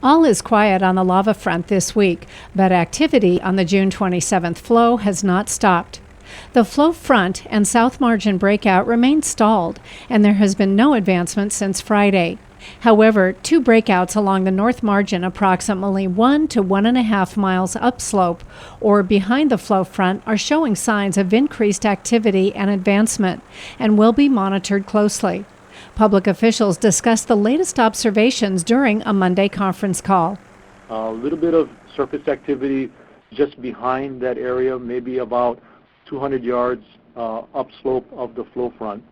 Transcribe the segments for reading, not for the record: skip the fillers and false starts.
All is quiet on the lava front this week, but activity on the June 27th flow has not stopped. The flow front and south margin breakout remain stalled, and there has been no advancement since Friday. However, two breakouts along the north margin approximately 1 to 1.5 miles upslope or behind the flow front are showing signs of increased activity and advancement and will be monitored closely. Public officials discussed the latest observations during a Monday conference call. A little bit of surface activity just behind that area, maybe about 200 yards upslope of the flow front,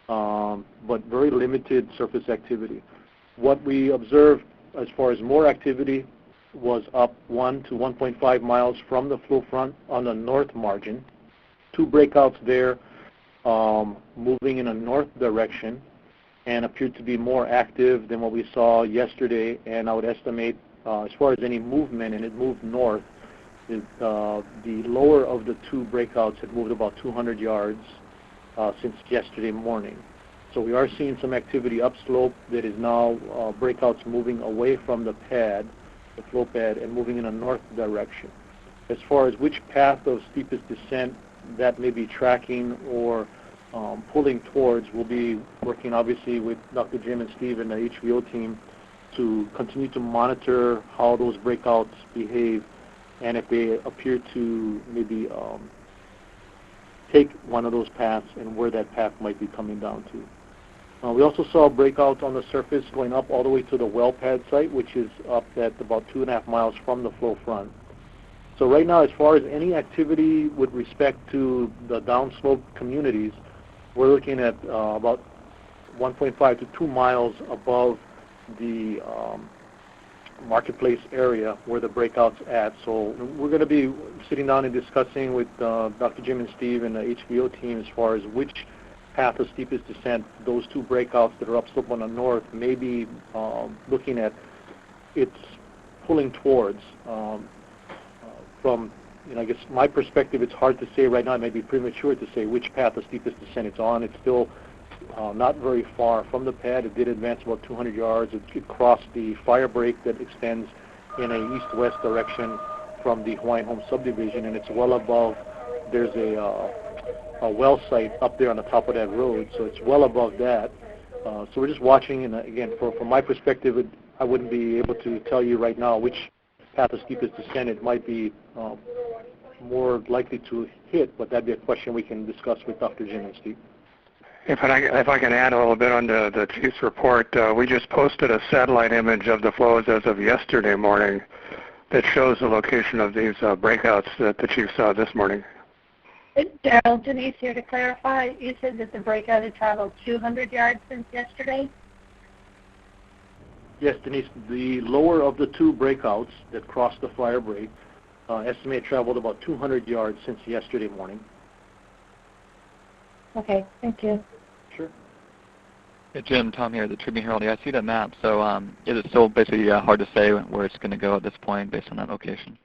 but very limited surface activity. What we observed as far as more activity was up 1 to 1.5 miles from the flow front on the north margin. Two breakouts there moving in a north direction and appeared to be more active than what we saw yesterday, and I would estimate as far as any movement, and it moved north, the lower of the two breakouts had moved about 200 yards since yesterday morning. So we are seeing some activity upslope that is now breakouts moving away from the pad, the flow pad, and moving in a north direction. As far as which path of steepest descent that may be tracking or pulling towards, we'll be working obviously with Dr. Jim and Steve and the HVO team to continue to monitor how those breakouts behave and if they appear to maybe take one of those paths and where that path might be coming down to. We also saw breakouts on the surface going up all the way to the well pad site, which is up at about 2.5 miles from the flow front. So right now, as far as any activity with respect to the downslope communities, we're looking at about 1.5 to 2 miles above the marketplace area where the breakout's at. So we're going to be sitting down and discussing with Dr. Jim and Steve and the HVO team as far as which path of steepest descent those two breakouts that are upslope on the north may be looking at it's pulling towards. From I guess my perspective, it's hard to say right now. It may be premature to say which path of steepest descent it's on. It's still not very far from the pad. It did advance about 200 yards. It crossed the fire break that extends in a east-west direction from the Hawaiian Home subdivision, and it's well above. There's a well site up there on the top of that road, so it's well above that. So we're just watching, and again, from my perspective, I wouldn't be able to tell you right now which path of steepest descent it might be more likely to hit, but that'd be a question we can discuss with Dr. Jim and Steve. If I can add a little bit on the Chief's report, we just posted a satellite image of the flows as of yesterday morning that shows the location of these breakouts that the Chief saw this morning. Daryl, Denise here to clarify. You said that the breakout had traveled 200 yards since yesterday? Yes, Denise, the lower of the two breakouts that crossed the fire break estimate traveled about 200 yards since yesterday morning. Okay, thank you. Sure. Hey, Jim, Tom here, the Tribune Herald. Yeah, I see that map. So is it still basically hard to say where it's going to go at this point based on that location?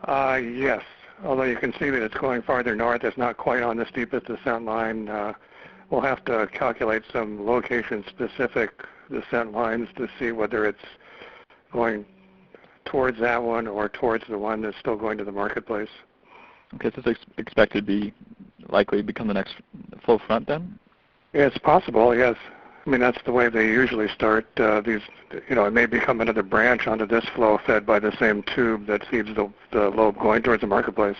Yes, although you can see that it's going farther north. It's not quite on the steepest descent line. We'll have to calculate some location-specific descent lines to see whether it's going towards that one or towards the one that's still going to the marketplace. Okay, so it's expected to be likely become the next flow front then? Yeah, it's possible, yes. I mean, that's the way they usually start. These, it may become another branch onto this flow fed by the same tube that feeds the lobe going towards the marketplace.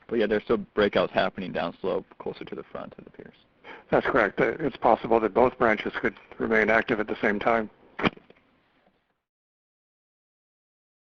But yeah, there's still breakouts happening downslope closer to the front, it appears. That's correct. It's possible that both branches could remain active at the same time.